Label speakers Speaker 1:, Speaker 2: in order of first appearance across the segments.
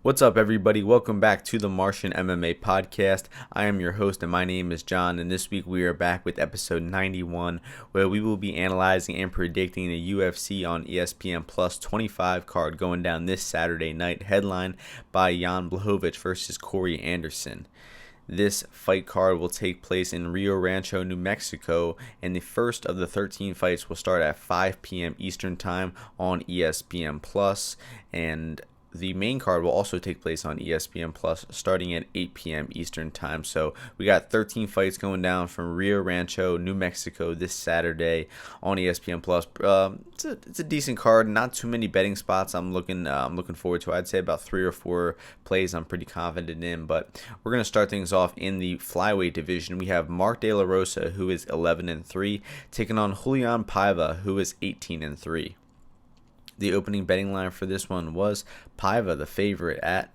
Speaker 1: What's up, everybody? Welcome back to the Martian MMA podcast. I am your host, and my name is John. And this week we are back with episode 91, where we will be analyzing and predicting the UFC on ESPN Plus 25 card going down this Saturday night, headlined by Jan Blachowicz versus Corey Anderson. This fight card will take place in Rio Rancho, New Mexico, and the first of the 13 fights will start at 5 p.m. Eastern Time on ESPN Plus, and the main card will also take place on ESPN Plus starting at 8 p.m. Eastern Time. So we got 13 fights going down from Rio Rancho, New Mexico this Saturday on ESPN Plus. It's a decent card. Not too many betting spots. I'm looking forward to. I'd say about 3 or 4 plays I'm pretty confident in. But we're gonna start things off in the flyweight division. We have Mark De La Rosa, who is 11-3, taking on Julian-Paiva, who is 18-3. The opening betting line for this one was Paiva, the favorite, at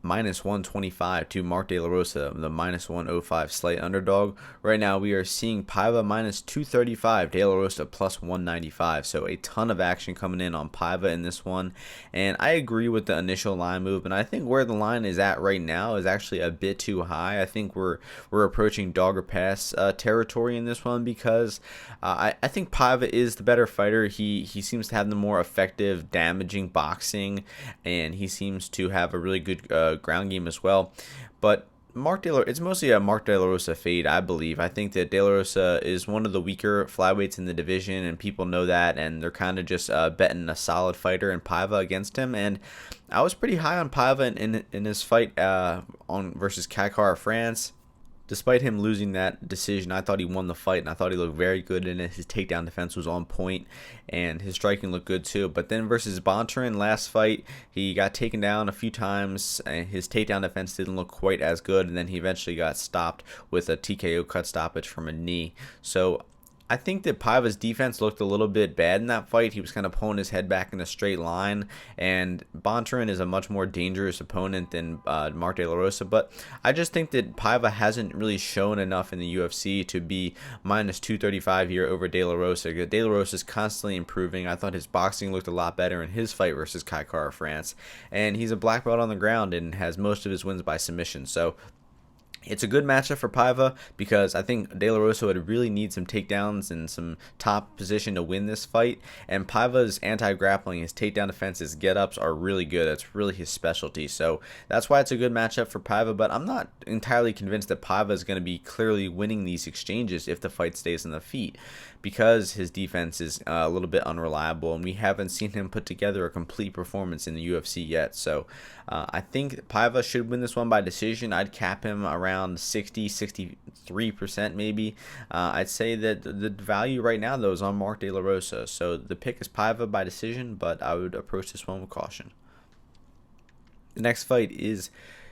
Speaker 1: -125 to Mark De La Rosa, the -105 slight underdog. Right now we are seeing Paiva -235, De La Rosa +195. So a ton of action coming in on Paiva in this one. And I agree with the initial line move, and I think where the line is at right now is actually a bit too high. I think we're approaching dog or pass territory in this one, because I think Paiva is the better fighter. He seems to have the more effective, damaging boxing, and he seems to have a really good ground game as well. But it's mostly a Mark De La Rosa fade, I believe. I think that De La Rosa is one of the weaker flyweights in the division, and people know that, and they're kind of just betting a solid fighter in Paiva against him. And I was pretty high on Paiva in his fight on versus Kaikara France. Despite him losing that decision, I thought he won the fight, and I thought he looked very good in it. His takedown defense was on point, and his striking looked good too. But then versus Bontorin last fight, he got taken down a few times, and his takedown defense didn't look quite as good, and then he eventually got stopped with a TKO cut stoppage from a knee. So I think that Paiva's defense looked a little bit bad in that fight. He was kind of pulling his head back in a straight line, and Bontorin is a much more dangerous opponent than Mark De La Rosa. But I just think that Paiva hasn't really shown enough in the UFC to be -235 here over De La Rosa. De La Rosa is constantly improving. I thought his boxing looked a lot better in his fight versus Kaikara France, and he's a black belt on the ground and has most of his wins by submission. So it's a good matchup for Paiva, because I think De La Rosa would really need some takedowns and some top position to win this fight. And Paiva's anti-grappling, his takedown defense, his get-ups are really good. That's really his specialty. So that's why it's a good matchup for Paiva. But I'm not entirely convinced that Paiva is going to be clearly winning these exchanges if the fight stays on the feet, because his defense is a little bit unreliable, and we haven't seen him put together a complete performance in the UFC yet. So I think Paiva should win this one by decision. I'd cap him around 63% maybe. I'd say that the value right now, though, is on Mark De La Rosa. So the pick is Paiva by decision, but I would approach this one with caution. The next fight is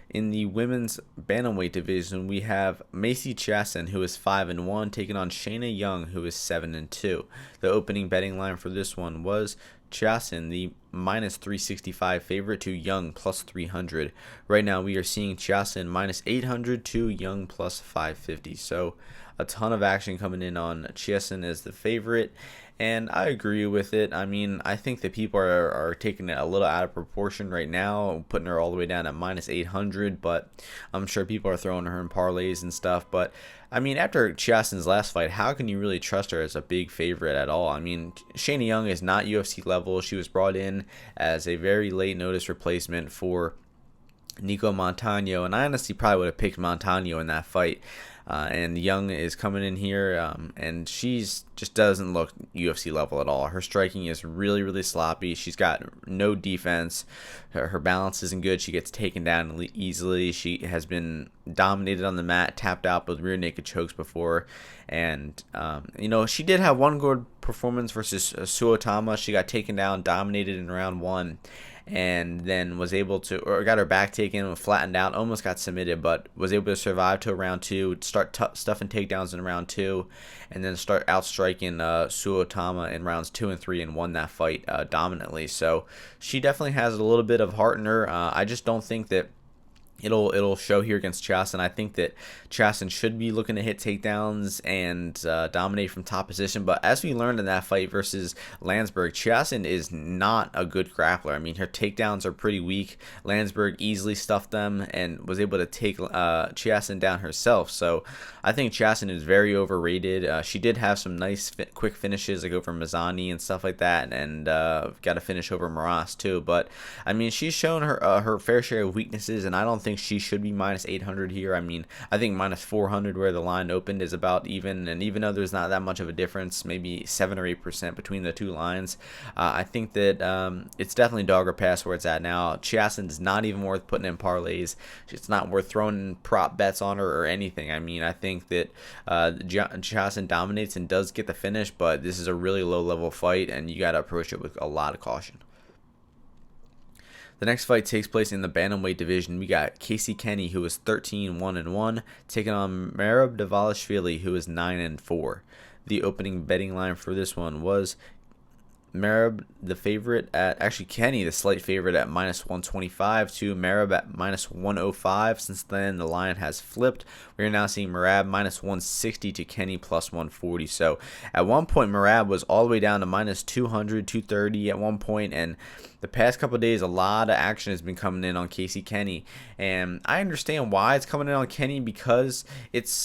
Speaker 1: in the women's bantamweight division. We have Macy Chiasson, who is 5-1, taking on Chiasson-Young, who is 7-2. The opening betting line for this one was Chiasson, the -365 favorite, to Young +300. Right now we are seeing Chiasson -800 to Young +550. So a ton of action coming in on Chiasson as the favorite, and I agree with it. I mean, I think that people are taking it a little out of proportion right now, putting her all the way down at -800, but I'm sure people are throwing her in parlays and stuff. But I mean, after Chiasson's last fight, how can you really trust her as a big favorite at all? I mean, Chiasson-Young is not UFC level. She was brought in as a very late notice replacement for Nico Montano, and I honestly probably would have picked Montano in that fight. And Young is coming in here, and she's just doesn't look UFC level at all. Her striking is really, really sloppy. She's got no defense. Her balance isn't good. She gets taken down easily. She has been dominated on the mat, tapped out with rear naked chokes before. And, she did have one good performance versus Suotama. She got taken down, dominated in round 1. And then was able to, or got her back taken, flattened out, almost got submitted, but was able to survive to round 2, start stuffing takedowns in round 2, and then start outstriking Suotama in rounds 2 and 3, and won that fight dominantly. So she definitely has a little bit of heart in her. I just don't think that it'll show here against Chiasson. I think that Chiasson should be looking to hit takedowns and dominate from top position. But as we learned in that fight versus Landsberg, Chiasson is not a good grappler. I mean, her takedowns are pretty weak. Landsberg easily stuffed them and was able to take Chiasson down herself. So I think Chiasson is very overrated. She did have some nice quick finishes like over Mazzani and stuff like that, and got a finish over Maras too. But I mean, she's shown her fair share of weaknesses, and I don't think she should be minus 800 here. I mean, I think minus 400 where the line opened is about even, and even though there's not that much of a difference, maybe 7 or 8% between the two lines, I think that it's definitely dog or pass where it's at now. Chiasson's not even worth putting in parlays. It's not worth throwing prop bets on her or anything. I mean, I think that Chiasson dominates and does get the finish, but this is a really low level fight, and you got to approach it with a lot of caution. The next fight takes place in the bantamweight division. We got Casey Kenney, who is 13-1-1, taking on Merab, who is 9-4. The opening betting line for this one was Merab, the favorite at, actually Kenney, the slight favorite at minus 125 to Merab at minus 105. Since then, the line has flipped. We're now seeing Merab minus 160 to Kenney plus 140. So at one point, Merab was all the way down to minus 200, 230 at one point, and the past couple of days, a lot of action has been coming in on Casey Kenney, and I understand why it's coming in on Kenney, because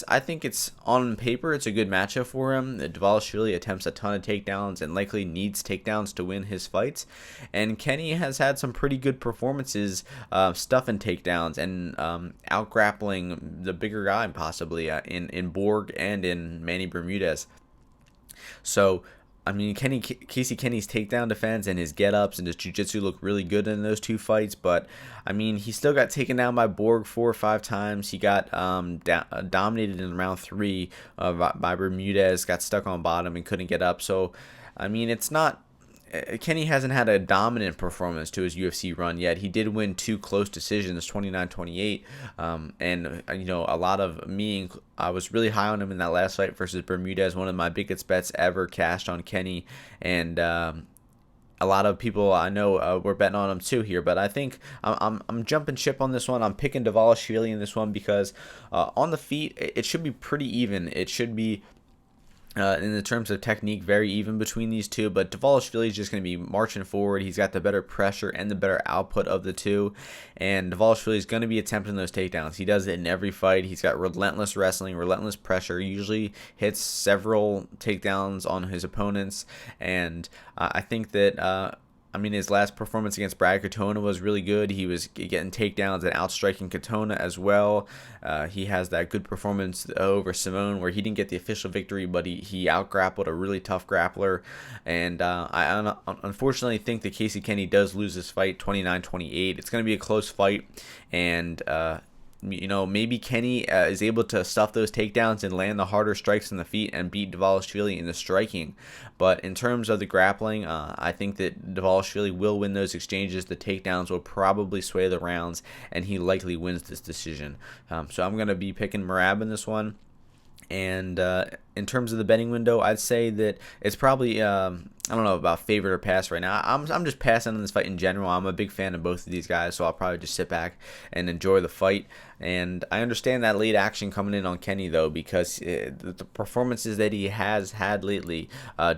Speaker 1: I think it's on paper, it's a good matchup for him. Dvalishvili attempts a ton of takedowns and likely needs takedowns to win his fights, and Kenney has had some pretty good performances, stuffing takedowns and out grappling the bigger guy possibly in Borg and in Manny Bermudez. So I mean, Casey Kenney's takedown defense and his get-ups and his jiu-jitsu look really good in those two fights, but I mean, he still got taken down by Borg 4 or 5 times. He got dominated in round 3 by Bermudez, got stuck on bottom and couldn't get up. So, I mean, it's not... Kenney hasn't had a dominant performance to his UFC run yet. He did win 2 close decisions, 29-28, and you know, a lot of I was really high on him in that last fight versus Bermudez, one of my biggest bets ever cashed on Kenney, and a lot of people I know were betting on him too here, but I think I'm jumping ship on this one. I'm picking Dvalishvili in this one because on the feet it should be pretty even. It should be in the terms of technique, very even between these two, but Dvalishvili is just going to be marching forward. He's got the better pressure and the better output of the two, and Dvalishvili is going to be attempting those takedowns. He does it in every fight. He's got relentless wrestling, relentless pressure, usually hits several takedowns on his opponents, and I think that I mean, his last performance against Brad Katona was really good. He was getting takedowns and outstriking Katona as well. He has that good performance over Simone where he didn't get the official victory, but he out-grappled a really tough grappler. And I unfortunately think that Casey Kenney does lose this fight 29-28. It's going to be a close fight, and you know, maybe Kenney is able to stuff those takedowns and land the harder strikes in the feet and beat Dvalishvili in the striking. But in terms of the grappling, I think that Dvalishvili will win those exchanges. The takedowns will probably sway the rounds, and he likely wins this decision. So I'm going to be picking Merab in this one. And in terms of the betting window, I'd say that it's probably I don't know about favorite or pass right now. I'm just passing on this fight in general. I'm a big fan of both of these guys, so I'll probably just sit back and enjoy the fight. And I understand that late action coming in on Kenney though, because the performances that he has had lately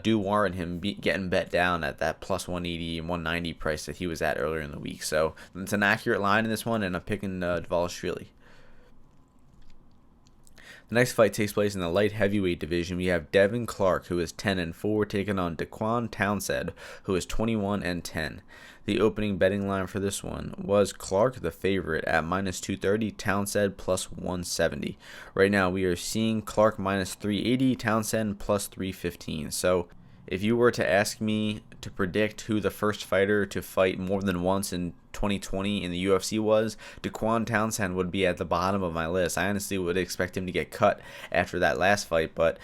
Speaker 1: do warrant him getting bet down at that plus 180 and 190 price that he was at earlier in the week. So it's an accurate line in this one, and I'm picking Dvalishvili. The next fight takes place in the light heavyweight division. We have Devin Clark, who is 10-4, taking on Clark-Townsend, who is 21-10. The opening betting line for this one was Clark, the favorite, at minus 230, Townsend plus 170. Right now, we are seeing Clark minus 380, Townsend plus 315. So, if you were to ask me to predict who the first fighter to fight more than once in 2020 in the UFC was, Clark-Townsend would be at the bottom of my list. I honestly would expect him to get cut after that last fight, but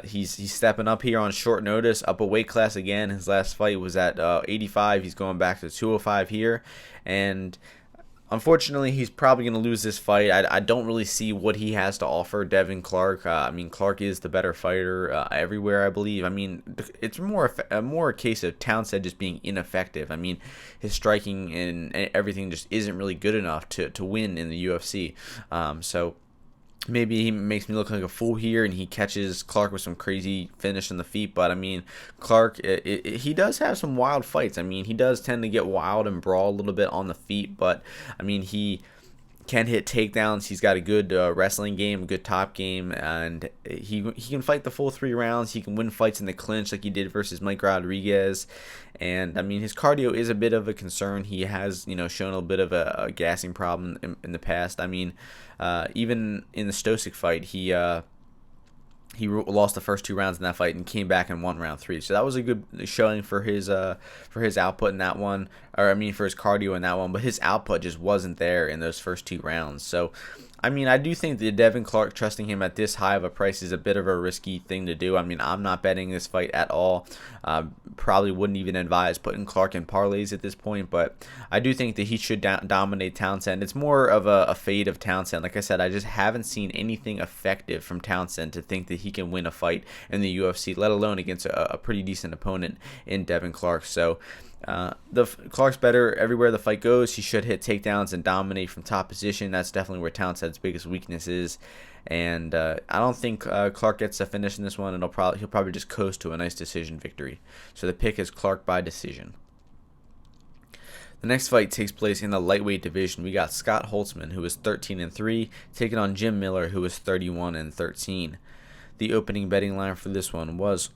Speaker 1: he's stepping up here on short notice, up a weight class again. His last fight was at 85. He's going back to 205 here, and Unfortunately, he's probably going to lose this fight. I don't really see what he has to offer Devin Clark. I mean, Clark is the better fighter everywhere, I believe. I mean, it's more a case of Townsend just being ineffective. I mean, his striking and everything just isn't really good enough to win in the UFC. So maybe he makes me look like a fool here and he catches Clark with some crazy finish in the feet. But I mean, Clark, he does have some wild fights. I mean, he does tend to get wild and brawl a little bit on the feet, but I mean, he can hit takedowns. He's got a good wrestling game, a good top game, and he can fight the full 3 rounds. He can win fights in the clinch like he did versus Mike Rodriguez. And I mean, his cardio is a bit of a concern. He has, shown a bit of a gassing problem in the past. I mean, even in the Stosic fight, he lost the first 2 rounds in that fight and came back and won round 3. So that was a good showing for his output in that one, or I mean for his cardio in that one. But his output just wasn't there in those first 2 rounds. So I mean, I do think that Devin Clark, trusting him at this high of a price, is a bit of a risky thing to do. I mean, I'm not betting this fight at all. Probably wouldn't even advise putting Clark in parlays at this point, but I do think that he should dominate Townsend. It's more of a fade of Townsend. Like I said, I just haven't seen anything effective from Townsend to think that he can win a fight in the UFC, let alone against a pretty decent opponent in Devin Clark. So Clark's better everywhere the fight goes. He should hit takedowns and dominate from top position. That's definitely where Townsend's biggest weakness is. And I don't think Clark gets a finish in this one, and he'll probably just coast to a nice decision victory. So the pick is Clark by decision. The next fight takes place in the lightweight division. We got Scott Holtzman, who is 13-3, taking on Jim Miller, who is 31-13. The opening betting line for this one was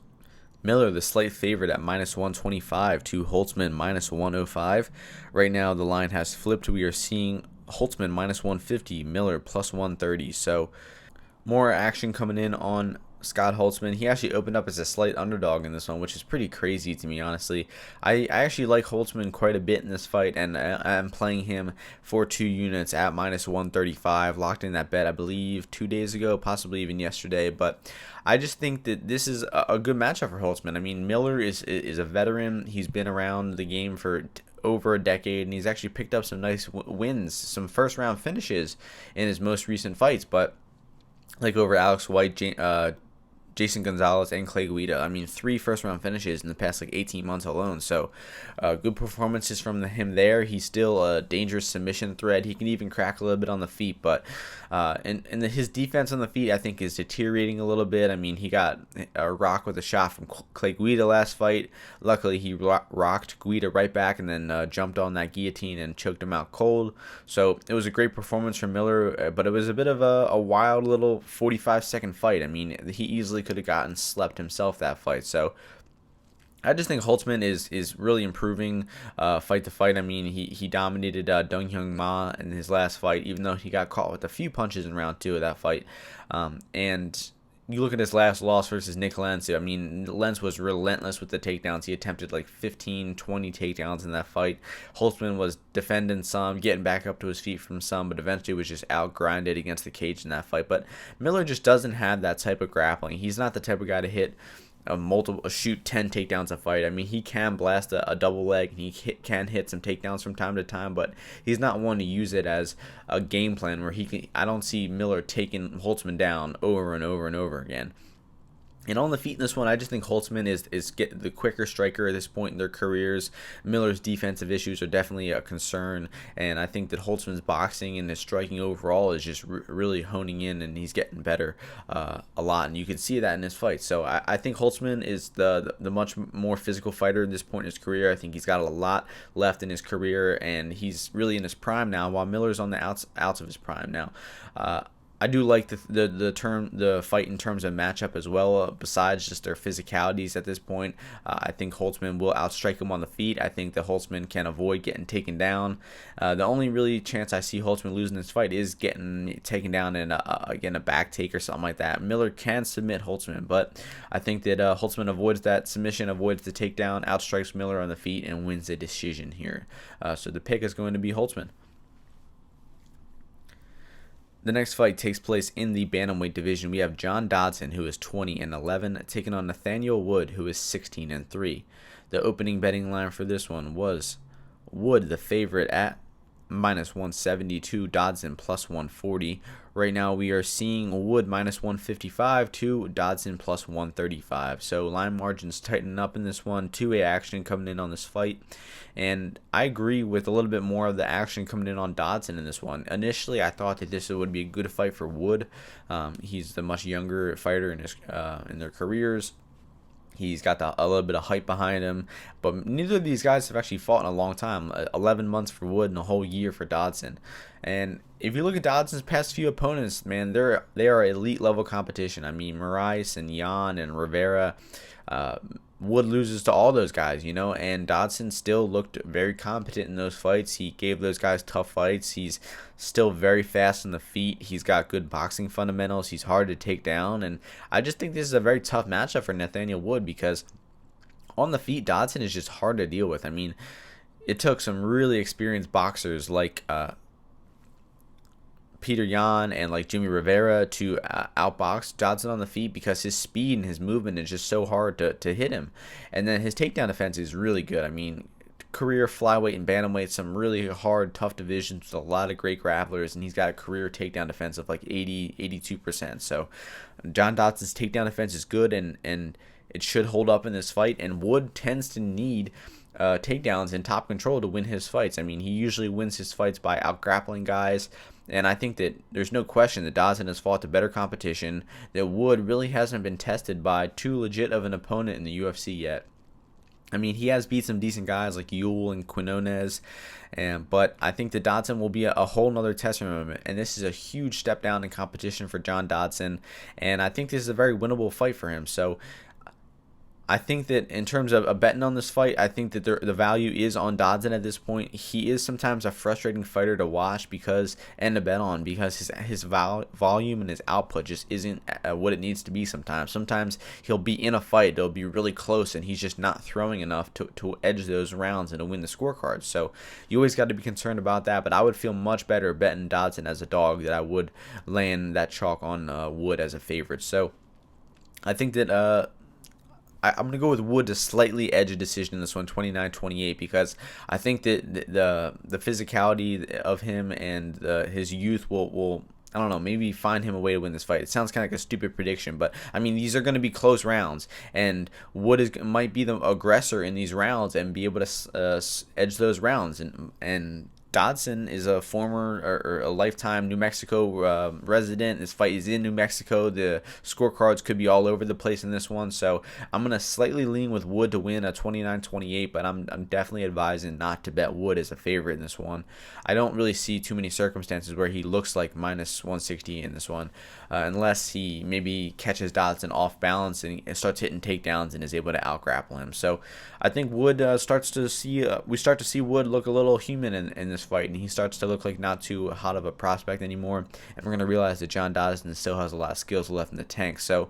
Speaker 1: Miller, the slight favorite, at -125 to Holtzman -105. Right now, the line has flipped. We are seeing Holtzman -150, Miller +130. So more action coming in on Scott Holtzman. He actually opened up as a slight underdog in this one, which is pretty crazy to me, honestly. I actually like Holtzman quite a bit in this fight, and I'm playing him for 2 units at -135. Locked in that bet, I believe, 2 days ago, possibly even yesterday. But I just think that this is a good matchup for Holtzman. I mean, Miller is a veteran. He's been around the game for over a decade, and he's actually picked up some nice wins, some first-round finishes in his most recent fights. But like over Alex White, Jason Gonzalez, and Clay Guida. I mean, 3 first-round finishes in the past 18 months alone. So good performances from him there. He's still a dangerous submission threat. He can even crack a little bit on the feet, but his defense on the feet, I think, is deteriorating a little bit. I mean, he got a rock with a shot from Clay Guida last fight. Luckily, he rocked Guida right back and then jumped on that guillotine and choked him out cold. So it was a great performance from Miller, but it was a bit of a wild little 45-second fight. I mean, he easily could have gotten slept himself that fight. So I just think Holtzman is really improving fight to fight. I mean, he dominated Dong Hyun Ma in his last fight, even though he got caught with a few punches in round 2 of that fight. And you look at his last loss versus Nick Lentz. I mean, Lentz was relentless with the takedowns. He attempted like 15, 20 takedowns in that fight. Holtzman was defending some, getting back up to his feet from some, but eventually was just outgrinded against the cage in that fight. But Miller just doesn't have that type of grappling. He's not the type of guy to hit shoot 10 takedowns a fight. I mean, he can blast a double leg, and he can hit some takedowns from time to time, but he's not one to use it as a game plan where I don't see Miller taking Holtzman down over and over and over again. And on the feet in this one, I just think Holtzman is the quicker striker at this point in their careers. Miller's defensive issues are definitely a concern, and I think that Holtzman's boxing and his striking overall is just really honing in, and he's getting better a lot, and you can see that in his fight. So I think Holtzman is the much more physical fighter at this point in his career. I think he's got a lot left in his career, and he's really in his prime now, while Miller's on the outs of his prime now. I do like the fight in terms of matchup as well, besides just their physicalities at this point. I think Holtzman will outstrike him on the feet. I think that Holtzman can avoid getting taken down. The only really chance I see Holtzman losing this fight is getting taken down in a back take or something like that. Miller can submit Holtzman, but I think that Holtzman avoids that submission, avoids the takedown, outstrikes Miller on the feet, and wins the decision here. So the pick is going to be Holtzman. The next fight takes place in the bantamweight division. We have John Dodson, who is 20-11, taking on Nathaniel Wood, who is 16-3. The opening betting line for this one was Wood, the favorite, at minus 170 to Dodson plus 140. Right now we are seeing Wood minus 155 to Dodson plus 135. So line margins tightening up in this one. Two-way action coming in on this fight. And I agree with a little bit more of the action coming in on Dodson in this one. Initially, I thought that this would be a good fight for Wood. He's the much younger fighter in their careers. He's got a little bit of hype behind him, but neither of these guys have actually fought in a long time. 11 months for Wood and a whole year for Dodson. And if you look at Dodson's past few opponents, man, they are elite level competition. I mean, Moraes and Yan and Rivera. Wood loses to all those guys, and Dodson still looked very competent in those fights. He gave those guys tough fights. He's still very fast on the feet. He's got good boxing fundamentals. He's hard to take down, and I just think this is a very tough matchup for Nathaniel Wood because on the feet, Dodson is just hard to deal with. I mean, it took some really experienced boxers like Peter Yan and like Jimmy Rivera to outbox Dodson on the feet because his speed and his movement is just so hard to hit him. And then his takedown defense is really good. I mean, career flyweight and bantamweight, some really hard, tough divisions with a lot of great grapplers, and he's got a career takedown defense of like 82%. So John Dodson's takedown defense is good, and it should hold up in this fight. And Wood tends to need takedowns and top control to win his fights. I mean, he usually wins his fights by out-grappling guys. And I think that there's no question that Dodson has fought to better competition, that Wood really hasn't been tested by too legit of an opponent in the UFC yet. I mean, he has beat some decent guys like Ewell and Quinones, but I think that Dodson will be a whole nother test for him. And this is a huge step down in competition for John Dodson, and I think this is a very winnable fight for him. So I think that in terms of betting on this fight, I think that the value is on Dodson at this point. He is sometimes a frustrating fighter to watch and to bet on because his volume and his output just isn't what it needs to be sometimes. Sometimes he'll be in a fight, it'll be really close, and he's just not throwing enough to edge those rounds and to win the scorecards. So you always got to be concerned about that, but I would feel much better betting Dodson as a dog than I would laying that chalk on Wood as a favorite. So I think that I'm going to go with Wood to slightly edge a decision in this one, 29-28, because I think that the physicality of him and his youth will I don't know, maybe find him a way to win this fight. It sounds kind of like a stupid prediction, but I mean, these are going to be close rounds, and Wood might be the aggressor in these rounds and be able to edge those rounds, and Dodson is a former or a lifetime New Mexico resident. This fight is in New Mexico. The scorecards could be all over the place in this one. So I'm going to slightly lean with Wood to win a 29-28, but I'm definitely advising not to bet Wood as a favorite in this one. I don't really see too many circumstances where he looks like minus 160 in this one, unless he maybe catches Dodson off balance and starts hitting takedowns and is able to out-grapple him. So I think Wood we start to see Wood look a little human in this fight, and he starts to look like not too hot of a prospect anymore, and we're going to realize that John Dodson still has a lot of skills left in the tank. So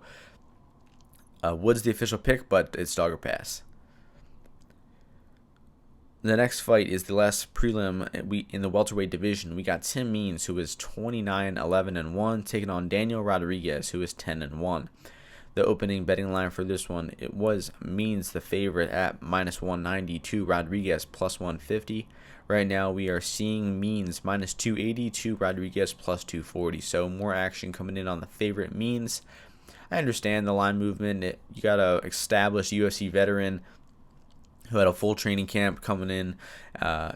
Speaker 1: Wood's the official pick, but it's dog or pass. The next fight is the last prelim in the welterweight division. We got Tim Means, who is 29-11-1, taking on Daniel Rodriguez, who is 10-1. The opening betting line for this one, it was Means the favorite at minus 190 to Rodriguez plus 150. Right now we are seeing Means minus 280 to Rodriguez plus 240. So more action coming in on the favorite Means. I understand the line movement. You got a established UFC veteran who had a full training camp coming in,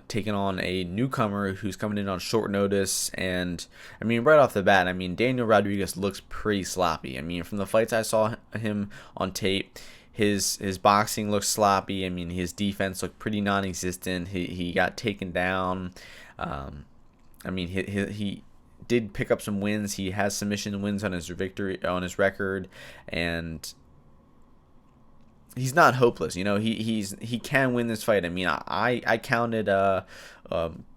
Speaker 1: taking on a newcomer who's coming in on short notice. And I mean, right off the bat, I mean, Daniel Rodriguez looks pretty sloppy. I mean, from the fights I saw him on tape, his boxing looks sloppy. I mean, his defense looked pretty non-existent. He got taken down. I mean, he did pick up some wins. He has submission wins on his record, and he's not hopeless. You know, he can win this fight. I mean, I counted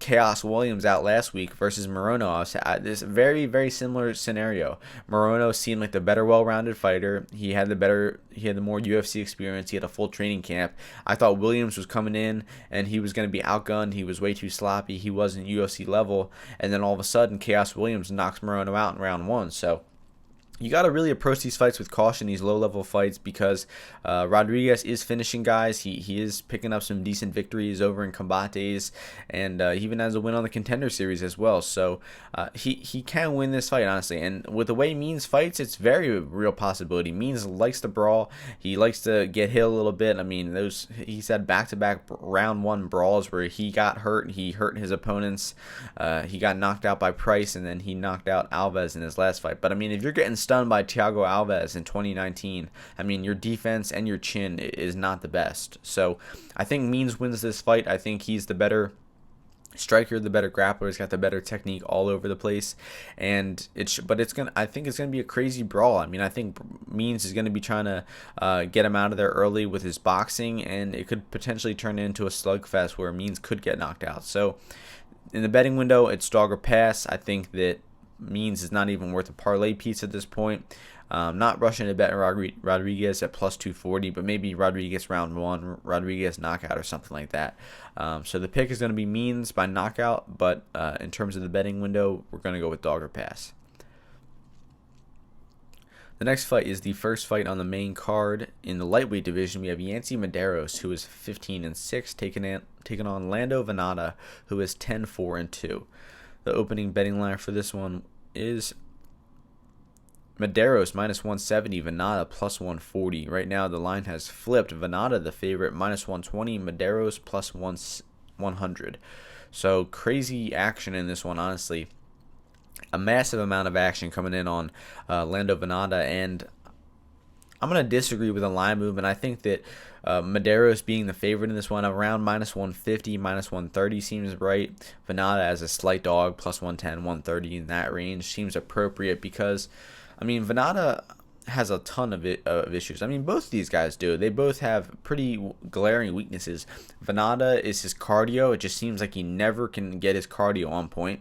Speaker 1: Chaos Williams out last week versus Morono. This very, very similar scenario. Morono seemed like the better, well-rounded fighter. He had the more UFC experience. He had a full training camp. I thought Williams was coming in and he was going to be outgunned. He was way too sloppy. He wasn't UFC level. And then all of a sudden, Chaos Williams knocks Morono out in round one. So you got to really approach these fights with caution, these low-level fights, because Rodriguez is finishing guys. He is picking up some decent victories over in combates, and he even has a win on the Contender Series as well. So he can win this fight, honestly. And with the way Means fights, it's very real possibility. Means likes to brawl. He likes to get hit a little bit. I mean, he's had back-to-back round 1 brawls where he got hurt. He hurt his opponents. He got knocked out by Price, and then he knocked out Alves in his last fight. But I mean, if you're getting stunned by Thiago Alves in 2019, I mean, your defense and your chin is not the best. So I think Means wins this fight. I think he's the better striker, the better grappler. He's got the better technique all over the place, and I think it's gonna be a crazy brawl. I mean, I think Means is gonna be trying to get him out of there early with his boxing, and it could potentially turn into a slugfest where Means could get knocked out. So in the betting window, it's dog or pass. I think that Means is not even worth a parlay piece at this point. Not rushing to bet Rodriguez at plus 240, but maybe Rodriguez round 1, Rodriguez knockout or something like that. So the pick is going to be Means by knockout, but in terms of the betting window, we're going to go with dog or pass. The next fight is the first fight on the main card. In the lightweight division, we have Yancy Medeiros, who is 15-6, taking on Weaver-Vargas, who is 10-4-2. The opening betting line for this one is Medeiros minus 170, Vanatta plus 140. Right now the line has flipped. Vanatta the favorite, minus 120, Medeiros plus 100. So crazy action in this one, honestly. A massive amount of action coming in on Weaver-Vargas, and I'm going to disagree with the line movement. I think that Medeiros being the favorite in this one, around minus 150, minus 130 seems right. Vanatta as a slight dog, plus 110, 130 in that range seems appropriate because, I mean, Vanatta has a ton of issues. I mean, both of these guys do. They both have pretty glaring weaknesses. Vanatta is his cardio. It just seems like he never can get his cardio on point.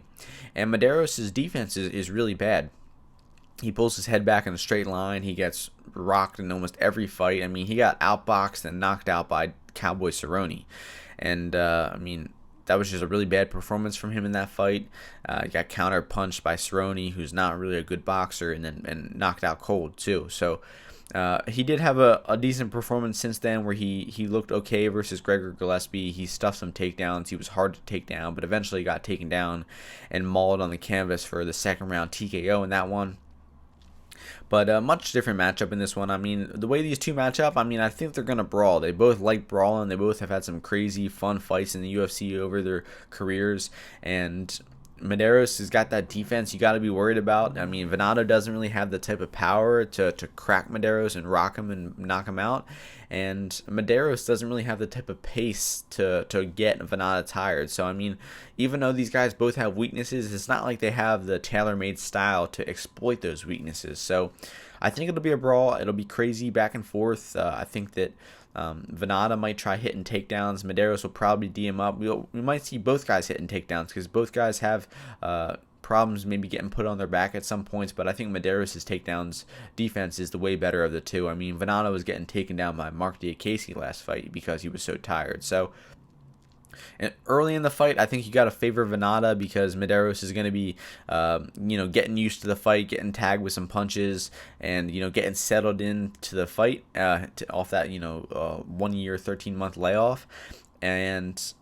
Speaker 1: And Medeiros' defense is really bad. He pulls his head back in a straight line. He gets rocked in almost every fight. I mean, he got outboxed and knocked out by Cowboy Cerrone. And, I mean, that was just a really bad performance from him in that fight. He got counter-punched by Cerrone, who's not really a good boxer, and knocked out cold, too. So he did have a decent performance since then where he looked okay versus Gregor Gillespie. He stuffed some takedowns. He was hard to take down, but eventually got taken down and mauled on the canvas for the second round TKO in that one. But a much different matchup in this one. I mean, the way these two match up, I mean, I think they're going to brawl. They both like brawling. They both have had some crazy, fun fights in the UFC over their careers. And Medeiros has got that defense you got to be worried about. I mean, Vanatta doesn't really have the type of power to crack Medeiros and rock him and knock him out. And Medeiros doesn't really have the type of pace to get Vanatta tired. So, I mean, even though these guys both have weaknesses, it's not like they have the tailor-made style to exploit those weaknesses. So, I think it'll be a brawl. It'll be crazy back and forth. I think that Vanatta might try hitting takedowns. Medeiros will probably D him up. We might see both guys hitting takedowns because both guys have problems maybe getting put on their back at some points, but I think Medeiros' takedowns defense is the way better of the two. I mean, Vanatta was getting taken down by Mark Diakese last fight because he was so tired. So, and early in the fight, I think you got to favor Vanatta because Medeiros is going to be, getting used to the fight, getting tagged with some punches, and getting settled into the fight off that 1 year, 13-month layoff, and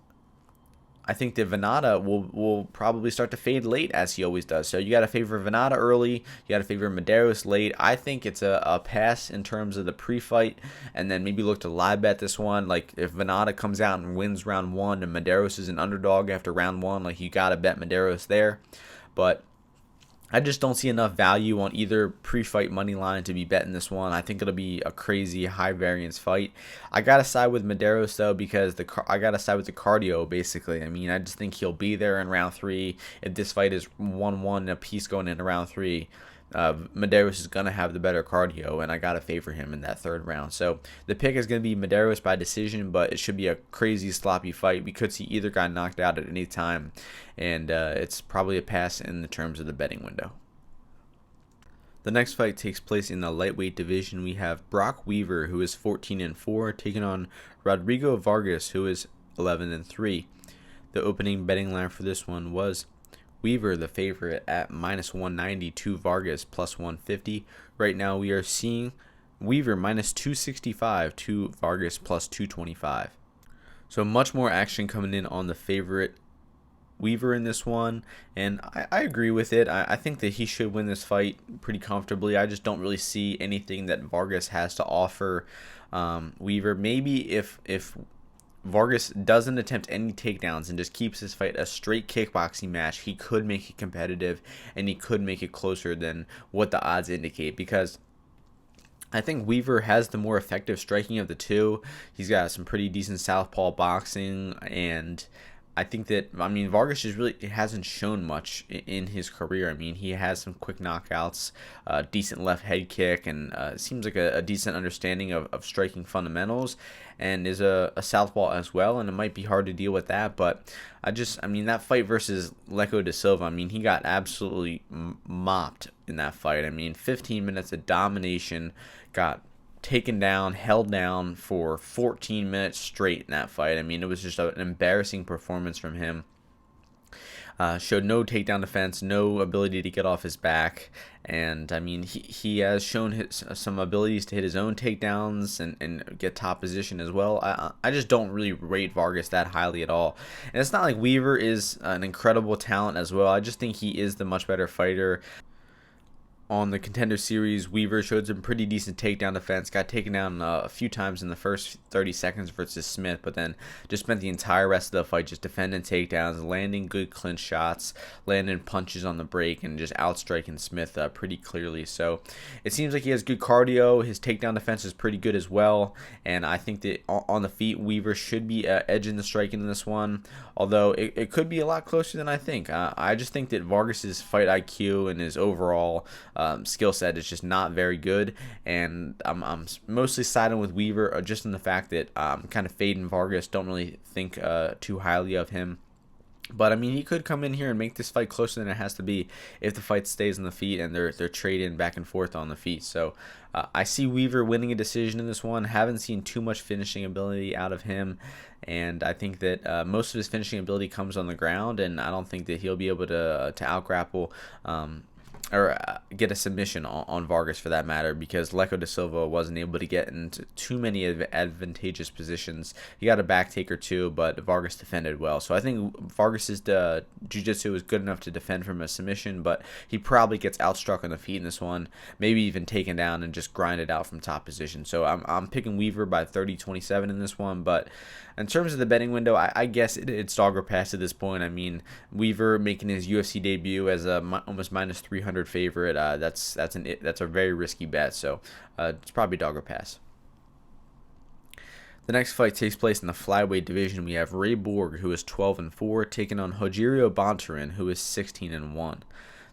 Speaker 1: I think that Vanatta will probably start to fade late as he always does. So you got to favor Vanatta early. You got to favor Medeiros late. I think it's a pass in terms of the pre-fight, and then maybe look to live bet this one. Like if Vanatta comes out and wins round 1 and Medeiros is an underdog after round 1, like you got to bet Medeiros there. But I just don't see enough value on either pre-fight money line to be betting this one. I think it'll be a crazy high variance fight. I gotta side with Medeiros though because I gotta side with the cardio basically. I mean, I just think he'll be there in round 3. If this fight is 1-1 apiece going into round 3, Medeiros is gonna have the better cardio, and I gotta favor him in that third round. So the pick is gonna be Medeiros by decision, but it should be a crazy sloppy fight. We could see either guy knocked out at any time, and it's probably a pass in the terms of the betting window. The next fight takes place in the lightweight division. We have Brock Weaver, who is 14-4, taking on Rodrigo Vargas, who is 11-3. The opening betting line for this one was Weaver, the favorite, at minus 190 to Vargas plus 150. Right now we are seeing Weaver minus 265 to Vargas plus 225. So much more action coming in on the favorite Weaver in this one, and I agree with it. I think that he should win this fight pretty comfortably. I just don't really see anything that Vargas has to offer Weaver. Maybe if Vargas doesn't attempt any takedowns and just keeps this fight a straight kickboxing match, he could make it competitive and he could make it closer than what the odds indicate, because I think Weaver has the more effective striking of the two. He's got some pretty decent southpaw boxing, and I think that, I mean, Vargas just really hasn't shown much in his career. I mean, he has some quick knockouts, decent left head kick, and seems like a decent understanding of striking fundamentals, and is a southpaw as well, and it might be hard to deal with that. But I mean, that fight versus Leco da Silva, I mean, he got absolutely mopped in that fight. I mean, 15 minutes of domination, got taken down, held down for 14 minutes straight in that fight. I mean, it was just an embarrassing performance from him. Showed no takedown defense, no ability to get off his back, and I mean, he has shown some abilities to hit his own takedowns and get top position as well. I just don't really rate Vargas that highly at all, and it's not like Weaver is an incredible talent as well. I just think he is the much better fighter. On the Contender Series, Weaver showed some pretty decent takedown defense, got taken down a few times in the first 30 seconds versus Smith, but then just spent the entire rest of the fight just defending takedowns, landing good clinch shots, landing punches on the break, and just outstriking Smith pretty clearly. So it seems like he has good cardio. His takedown defense is pretty good as well, and I think that on the feet, Weaver should be edging the striking in this one, although it could be a lot closer than I think. I just think that Vargas's fight IQ and his overall skill set is just not very good, and I'm mostly siding with Weaver just in the fact that I'm kind of fading Vargas. Don't really think too highly of him. But I mean, he could come in here and make this fight closer than it has to be if the fight stays on the feet and they're trading back and forth on the feet. So I see Weaver winning a decision in this one. Haven't seen too much finishing ability out of him, and I think that most of his finishing ability comes on the ground, and I don't think that he'll be able to out-grapple or get a submission on Vargas for that matter, because Leco da Silva wasn't able to get into too many advantageous positions. He got a back take or two, but Vargas defended well. So I think Vargas's jiu-jitsu is good enough to defend from a submission, but he probably gets outstruck on the feet in this one, maybe even taken down and just grinded out from top position. So I'm picking Weaver by 30-27 in this one, but in terms of the betting window, I guess it's dog or pass at this point. I mean, Weaver making his UFC debut as a almost minus 300 favorite, that's a very risky bet. So it's probably dog or pass. The next fight takes place in the flyweight division. We have Ray Borg, who is 12-4, taking on Borg-Bontorin, who is 16-1.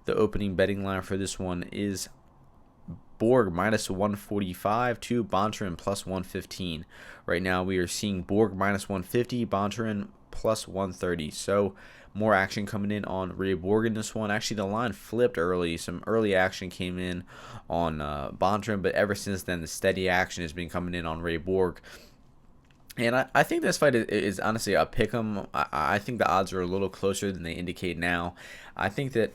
Speaker 1: The opening betting line for this one is Borg minus 145 to Bontorin plus 115. Right now we are seeing Borg minus 150, Bontorin plus 130. So more action coming in on Ray Borg in this one. Actually, the line flipped early. Some early action came in on Bontorin, but ever since then the steady action has been coming in on Ray Borg. And I think this fight is honestly a pick 'em. I think the odds are a little closer than they indicate now. I think that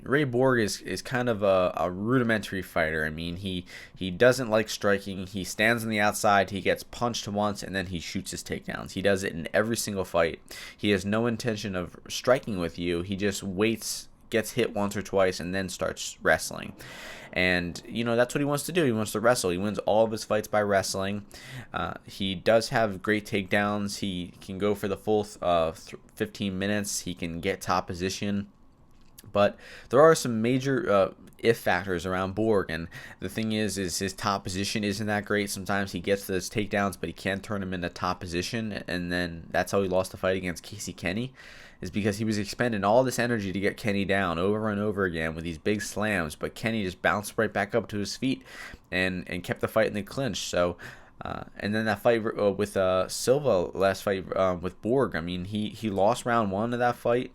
Speaker 1: Ray Borg is kind of a rudimentary fighter. I mean, he doesn't like striking. He stands on the outside. He gets punched once, and then he shoots his takedowns. He does it in every single fight. He has no intention of striking with you. He just waits, gets hit once or twice, and then starts wrestling. And, you know, that's what he wants to do. He wants to wrestle. He wins all of his fights by wrestling. He does have great takedowns. He can go for the full 15 minutes. He can get top position. But there are some major if factors around Borg, and the thing is his top position isn't that great. Sometimes he gets those takedowns, but he can't turn them into top position, and then that's how he lost the fight against Casey Kenney, is because he was expending all this energy to get Kenney down over and over again with these big slams, but Kenney just bounced right back up to his feet and kept the fight in the clinch. So and then that fight with Silva, last fight with Borg, I mean, he lost round one of that fight.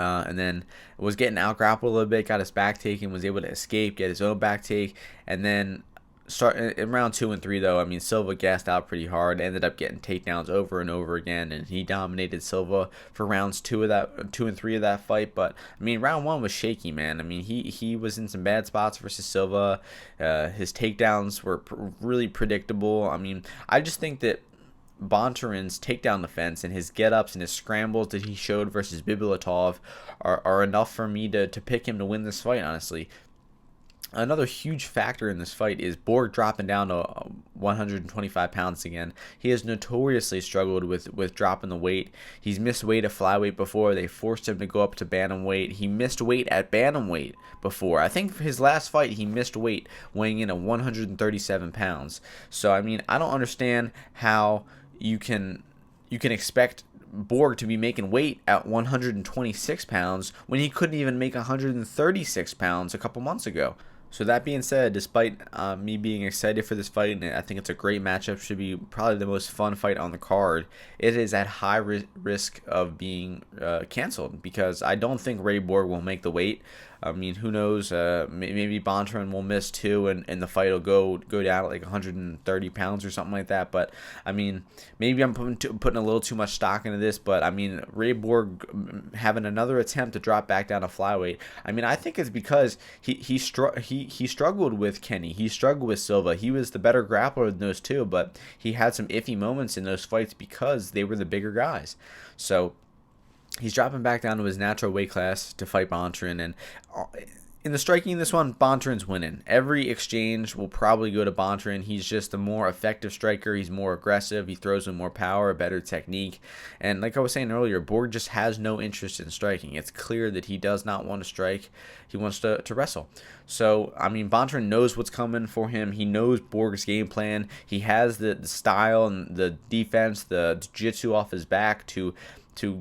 Speaker 1: And then was getting out grappled a little bit, got his back taken, was able to escape, get his own back take, and then start in round 2 and 3 though. I mean, Silva gassed out pretty hard, ended up getting takedowns over and over again, and he dominated Silva for rounds 2 and 3 of that fight. But I mean, round 1 was shaky, man. I mean, he was in some bad spots versus Silva. His takedowns were really predictable. I mean, I just think that Bontorin's takedown defense and his get-ups and his scrambles that he showed versus Bibulatov are enough for me to pick him to win this fight, honestly. Another huge factor in this fight is Borg dropping down to 125 pounds again. He has notoriously struggled with dropping the weight. He's missed weight at flyweight before. They forced him to go up to bantamweight. He missed weight at bantamweight before. I think for his last fight, he missed weight weighing in at 137 pounds. So, I mean, I don't understand how you can expect Borg to be making weight at 126 pounds when he couldn't even make 136 pounds a couple months ago. So that being said, despite me being excited for this fight, and I think it's a great matchup, should be probably the most fun fight on the card, it is at high risk of being canceled because I don't think Ray Borg will make the weight. I mean, who knows? Maybe Bontorin will miss too, and the fight will go down at like 130 pounds or something like that. But I mean, maybe I'm putting a little too much stock into this. But I mean, Ray Borg having another attempt to drop back down to flyweight. I mean, I think it's because he struggled with Kenney. He struggled with Silva. He was the better grappler than those two, but he had some iffy moments in those fights because they were the bigger guys. So he's dropping back down to his natural weight class to fight Bontorin, and in the striking in this one, Bontorin's winning. Every exchange will probably go to Bontorin. He's just a more effective striker. He's more aggressive. He throws with more power, a better technique. And like I was saying earlier, Borg just has no interest in striking. It's clear that he does not want to strike. He wants to wrestle. So, I mean, Bontorin knows what's coming for him. He knows Borg's game plan. He has the style and the defense, the jiu-jitsu off his back to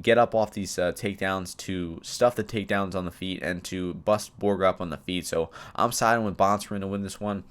Speaker 1: get up off these takedowns, to stuff the takedowns on the feet, and to bust Borg up on the feet. So I'm siding with Bontorin to win this one.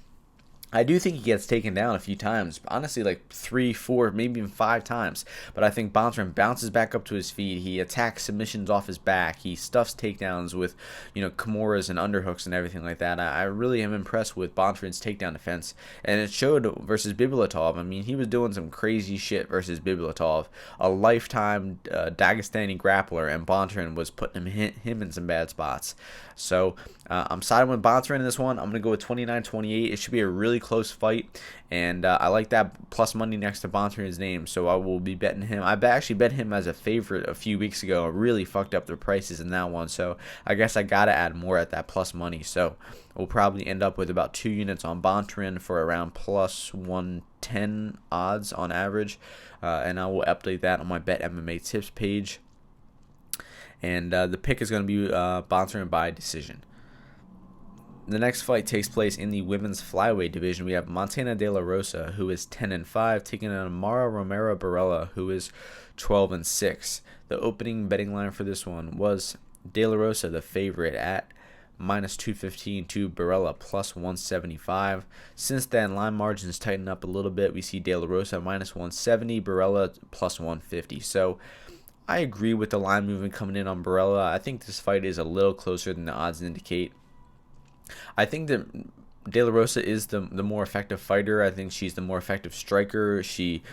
Speaker 1: I do think he gets taken down a few times, honestly, like 3, 4, maybe even 5 times. But I think Bontorin bounces back up to his feet. He attacks submissions off his back. He stuffs takedowns with, Kimuras and underhooks and everything like that. I really am impressed with Bontorin's takedown defense, and it showed versus Bibulatov. I mean, he was doing some crazy shit versus Bibulatov, a lifetime Dagestani grappler, and Bontorin was putting him in some bad spots. So I'm siding with Bontorin in this one. I'm going to go with 29-28. It should be a really close fight, and I like that plus money next to Bontorin's name, so I will be betting him. I actually bet him as a favorite a few weeks ago. I really fucked up the prices in that one, so I guess I got to add more at that plus money. So we'll probably end up with about 2 units on Bontorin for around plus 110 odds on average, and I will update that on my Bet MMA tips page. And the pick is going to be Bontorin by decision. The next fight takes place in the women's flyweight division. We have Montana De La Rosa, who is 10-5, taking on Mara Romero-Borella, who is 12-6. The opening betting line for this one was De La Rosa, the favorite, at minus 215 to Borella plus 175. Since then, line margins tighten up a little bit. We see De La Rosa minus 170, Borella plus 150. So I agree with the line movement coming in on Borella. I think this fight is a little closer than the odds indicate. I think that De La Rosa is the more effective fighter. I think she's the more effective striker. She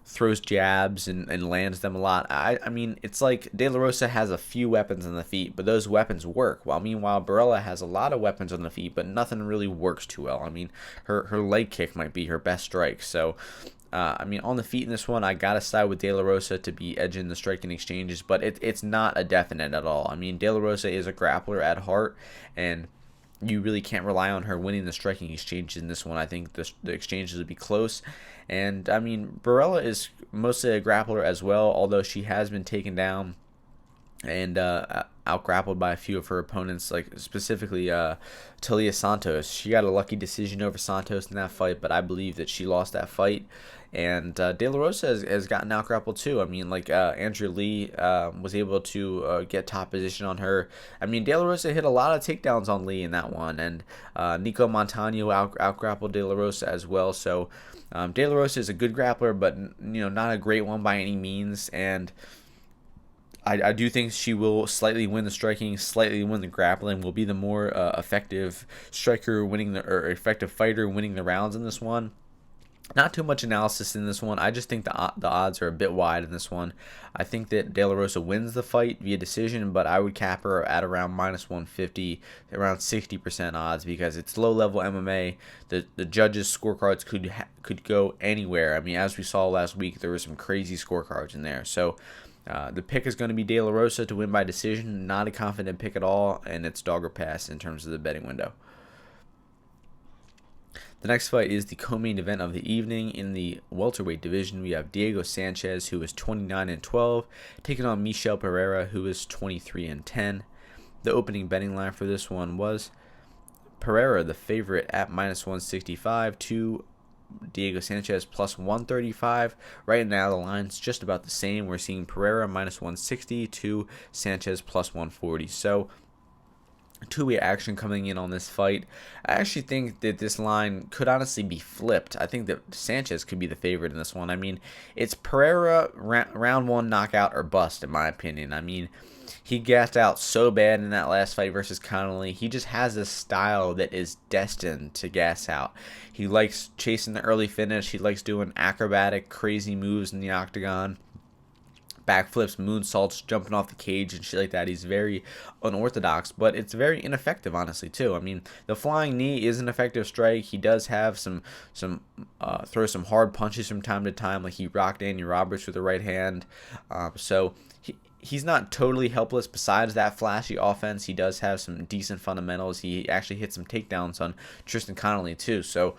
Speaker 1: throws jabs and lands them a lot. I mean, it's like De La Rosa has a few weapons on the feet, but those weapons work. While meanwhile, Borella has a lot of weapons on the feet, but nothing really works too well. I mean, her leg kick might be her best strike. So I mean, on the feet in this one, I gotta side with De La Rosa to be edging the striking exchanges, but it's not a definite at all. I mean, De La Rosa is a grappler at heart, and you really can't rely on her winning the striking exchanges in this one. I think the exchanges would be close. And, I mean, Borella is mostly a grappler as well, although she has been taken down and out-grappled by a few of her opponents, like specifically Talia Santos. She got a lucky decision over Santos in that fight, but I believe that she lost that fight. And De La Rosa has gotten out-grappled too. I mean, like Andrew Lee was able to get top position on her. I mean, De La Rosa hit a lot of takedowns on Lee in that one, and Nico Montano out-grappled De La Rosa as well. So De La Rosa is a good grappler, but not a great one by any means. And I do think she will slightly win the striking, slightly win the grappling, will be the more effective striker winning or effective fighter winning the rounds in this one. Not too much analysis in this one. I just think the odds are a bit wide in this one. I think that De La Rosa wins the fight via decision, but I would cap her at around -150, around 60% odds, because it's low-level MMA. The judges' scorecards could go anywhere. I mean, as we saw last week, there were some crazy scorecards in there. So the pick is going to be De La Rosa to win by decision. Not a confident pick at all, and it's dog or pass in terms of the betting window. The next fight is the co-main event of the evening. In the welterweight division, we have Diego Sanchez, who is 29-12, taking on Michel-Pereira, who is 23-10. The opening betting line for this one was Pereira, the favorite, at -165 to Diego Sanchez +135. Right now, the line's just about the same. We're seeing Pereira -160 to Sanchez +140. So, two-way action coming in on this fight. I actually think that this line could honestly be flipped. I think that Sanchez could be the favorite in this one. I mean, it's Pereira round one knockout or bust, in my opinion. I mean, he gassed out so bad in that last fight versus Connolly. He just has a style that is destined to gas out. He likes chasing the early finish. He likes doing acrobatic, crazy moves in the octagon. Backflips, moonsaults, jumping off the cage and shit like that. He's very unorthodox, but it's very ineffective, honestly, too. I mean, the flying knee is an effective strike. He does have some throw some hard punches from time to time, like he rocked Andy Roberts with the right hand. So he's not totally helpless. Besides that flashy offense, he does have some decent fundamentals. He actually hit some takedowns on Tristan Connolly, too. So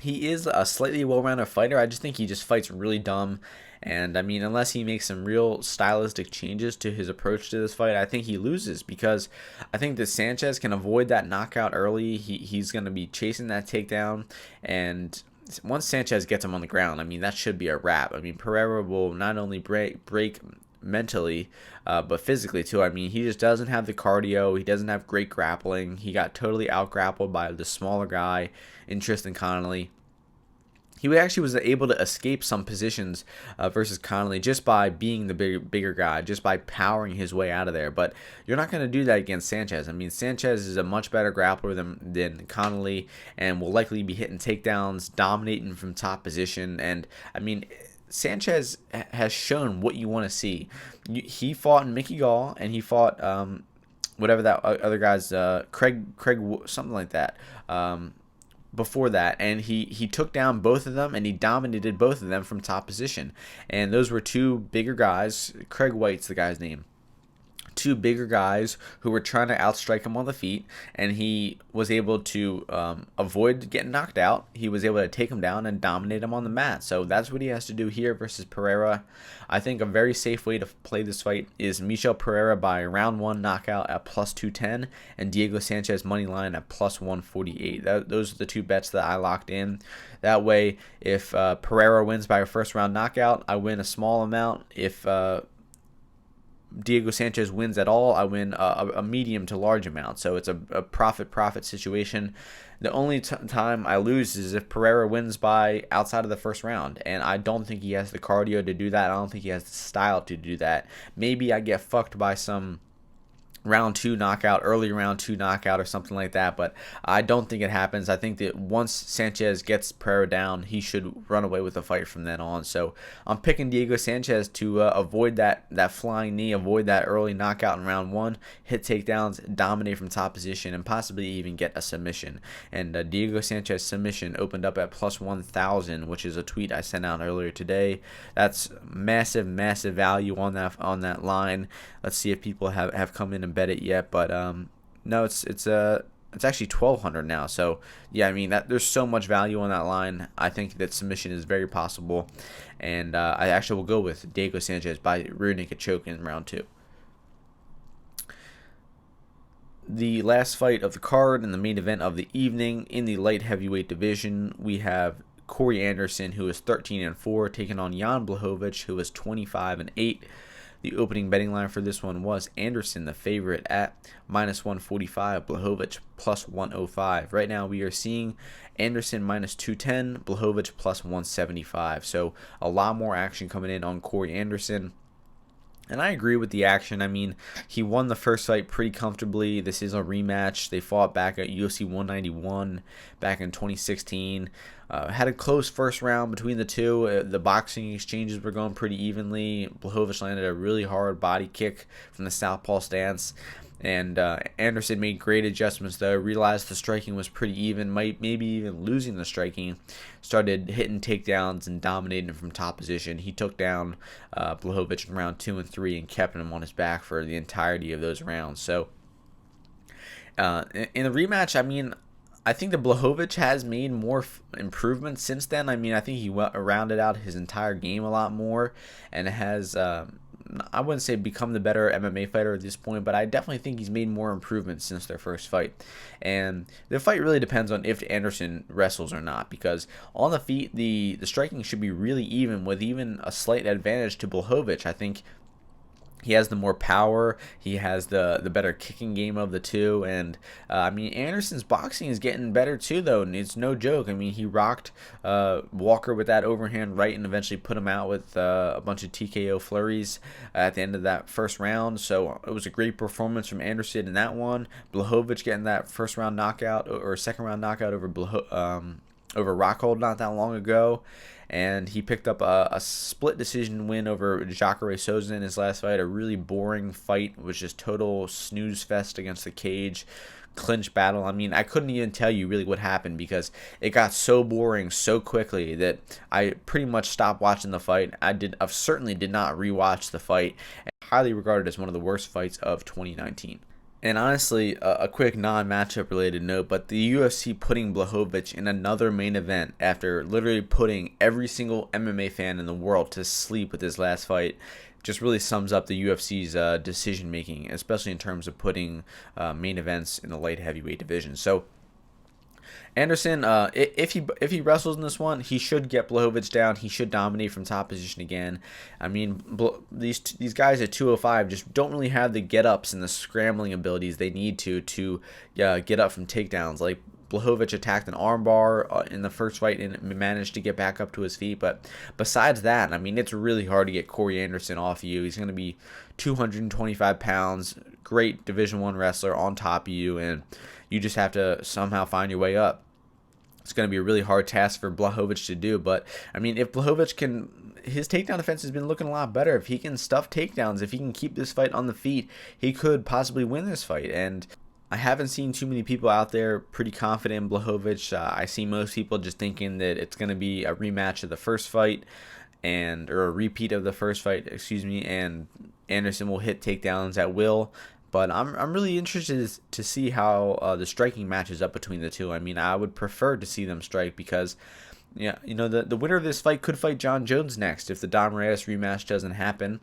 Speaker 1: he is a slightly well-rounded fighter. I just think he just fights really dumb. And, I mean, unless he makes some real stylistic changes to his approach to this fight, I think he loses, because I think that Sanchez can avoid that knockout early. He's going to be chasing that takedown, and once Sanchez gets him on the ground, I mean, that should be a wrap. I mean, Pereira will not only break mentally, but physically, too. I mean, he just doesn't have the cardio. He doesn't have great grappling. He got totally out-grappled by the smaller guy in Tristan Connolly. He actually was able to escape some positions versus Connolly just by being the bigger guy, just by powering his way out of there. But you're not going to do that against Sanchez. I mean, Sanchez is a much better grappler than Connolly, and will likely be hitting takedowns, dominating from top position. And, I mean, Sanchez has shown what you want to see. He fought in Mickey Gall, and he fought whatever that other guy's, Craig, something like that. Before that, and he took down both of them, and he dominated both of them from top position. And those were two bigger guys. Craig White's the guy's name. Two bigger guys who were trying to outstrike him on the feet, and he was able to avoid getting knocked out. He was able to take him down and dominate him on the mat. So that's what he has to do here versus Pereira. I think a very safe way to play this fight is Michel Pereira by round one knockout at +210, and Diego Sanchez money line at +148. Those are the two bets that I locked in. That way, if Pereira wins by a first round knockout, I win a small amount. If Diego Sanchez wins at all, I win a medium to large amount. So it's a profit situation. The only time I lose is if Pereira wins by outside of the first round, and I don't think he has the cardio to do that. I don't think he has the style to do that. Maybe I get fucked by some round two knockout, early round two knockout or something like that, but I don't think it happens. I think that once Sanchez gets Pereira down, he should run away with the fight from then on. So I'm picking Diego Sanchez to avoid that flying knee, avoid that early knockout in round one, hit takedowns, dominate from top position, and possibly even get a submission. And Diego Sanchez submission opened up at +1,000, which is a tweet I sent out earlier today. That's massive value on that line. Let's see if people have come in and bet it yet, but no, it's actually 1,200 now. So yeah, I mean, there's so much value on that line. I think that submission is very possible, and I actually will go with Diego Sanchez by rear naked choke in round two. The last fight of the card and the main event of the evening in the light heavyweight division, we have Corey Anderson, who is 13-4, taking on Jan Blachowicz, who is 25-8. The opening betting line for this one was Anderson, the favorite, at -145, Blachowicz +105. Right now we are seeing Anderson -210, Blachowicz +175. So a lot more action coming in on Corey Anderson. And I agree with the action. I mean, he won the first fight pretty comfortably. This is a rematch. They fought back at UFC 191 back in 2016. Had a close first round between the two. The boxing exchanges were going pretty evenly. Blachowicz landed a really hard body kick from the southpaw stance. And Anderson made great adjustments, though. Realized the striking was pretty even, maybe even losing the striking. Started hitting takedowns and dominating from top position. He took down Blachowicz in round 2 and 3 and kept him on his back for the entirety of those rounds. So in the rematch, I mean, I think that Blachowicz has made more improvements since then. I mean, I think he rounded out his entire game a lot more and has I wouldn't say become the better MMA fighter at this point, but I definitely think he's made more improvements since their first fight. And the fight really depends on if Anderson wrestles or not, because on the feet, the striking should be really even, with even a slight advantage to Blachowicz. I think he has the more power. He has the better kicking game of the two. And, I mean, Anderson's boxing is getting better too, though. And it's no joke. I mean, he rocked Walker with that overhand right and eventually put him out with a bunch of TKO flurries at the end of that first round. So it was a great performance from Anderson in that one. Blachowicz getting that first round knockout or second round knockout over Rockhold not that long ago. And he picked up a split decision win over Jacare Souza in his last fight. A really boring fight, which is total snooze fest against the cage, clinch battle. I mean, I couldn't even tell you really what happened because it got so boring so quickly that I pretty much stopped watching the fight. I certainly did not rewatch the fight, and highly regarded as one of the worst fights of 2019. And honestly, a quick non-matchup related note, but the UFC putting Blachowicz in another main event after literally putting every single MMA fan in the world to sleep with his last fight just really sums up the UFC's decision making, especially in terms of putting main events in the light heavyweight division. So Anderson, if he wrestles in this one, he should get Blachowicz down. He should dominate from top position again. I mean, these guys at 205 just don't really have the get-ups and the scrambling abilities they need to get up from takedowns. Like, Blachowicz attacked an armbar in the first fight and managed to get back up to his feet. But besides that, I mean, it's really hard to get Corey Anderson off you. He's going to be 225 pounds, great Division I wrestler on top of you, and you just have to somehow find your way up. It's going to be a really hard task for Blachowicz to do. But, I mean, if Blachowicz can, his takedown defense has been looking a lot better. If he can stuff takedowns, if he can keep this fight on the feet, he could possibly win this fight. And I haven't seen too many people out there pretty confident in Blachowicz. I see most people just thinking that it's going to be a rematch of the first fight, or a repeat of the first fight, and Anderson will hit takedowns at will. But I'm really interested to see how the striking matches up between the two. I mean, I would prefer to see them strike because, yeah, you know, the winner of this fight could fight John Jones next if the Dom Reyes rematch doesn't happen.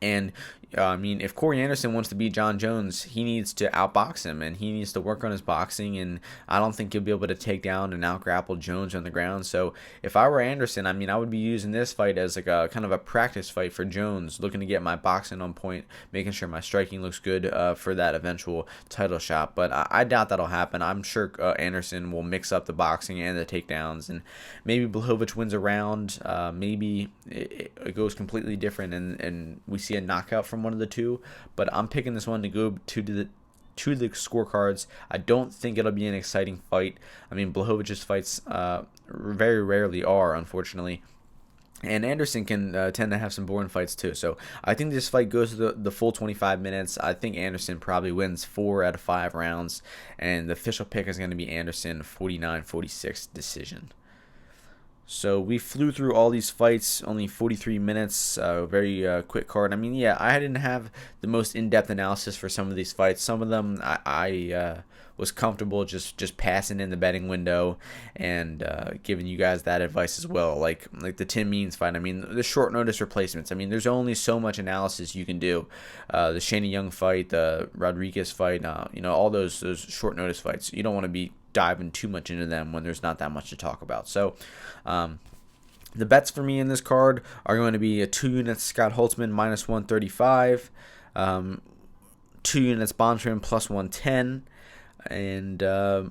Speaker 1: And, I mean, if Corey Anderson wants to beat John Jones, he needs to outbox him, and he needs to work on his boxing, and I don't think he'll be able to take down and outgrapple Jones on the ground. So if I were Anderson, I mean, I would be using this fight as like a kind of a practice fight for Jones, looking to get my boxing on point, making sure my striking looks good for that eventual title shot. But I doubt that'll happen. I'm sure Anderson will mix up the boxing and the takedowns, and maybe Blachowicz wins a round. Maybe it goes completely different, and we see a knockout from one of the two, but I'm picking this one to go to the scorecards. I don't think it'll be an exciting fight. I mean, Blachowicz's fights very rarely are, unfortunately, and Anderson can tend to have some boring fights too. So I think this fight goes to the full 25 minutes. I think Anderson probably wins 4 out of 5 rounds, and the official pick is going to be Anderson 49-46 decision. So we flew through all these fights, only 43 minutes, very quick card. I mean, yeah, I didn't have the most in-depth analysis for some of these fights. Some of them I was comfortable just passing in the betting window and giving you guys that advice as well. Like the Tim Means fight. I mean, the short notice replacements. I mean, there's only so much analysis you can do. The Chiasson-Young fight, the Rodriguez fight, you know, all those short notice fights. You don't want to be diving too much into them when there's not that much to talk about. So the bets for me in this card are going to be a 2 units Scott Holtzman minus 135, 2 units Bontorin plus 110, And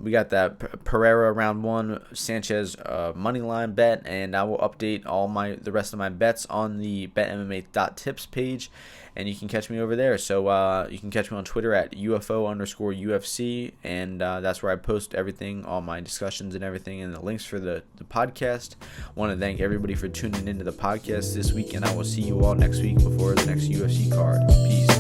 Speaker 1: we got that Pereira round 1 Sanchez money line bet, and I will update all the rest of my bets on the betmma.tips page, and you can catch me over there. So you can catch me on Twitter at UFO_UFC, and that's where I post everything, all my discussions and everything, and the links for the podcast. I want to thank everybody for tuning into the podcast this week, and I will see you all next week before the next UFC card. Peace.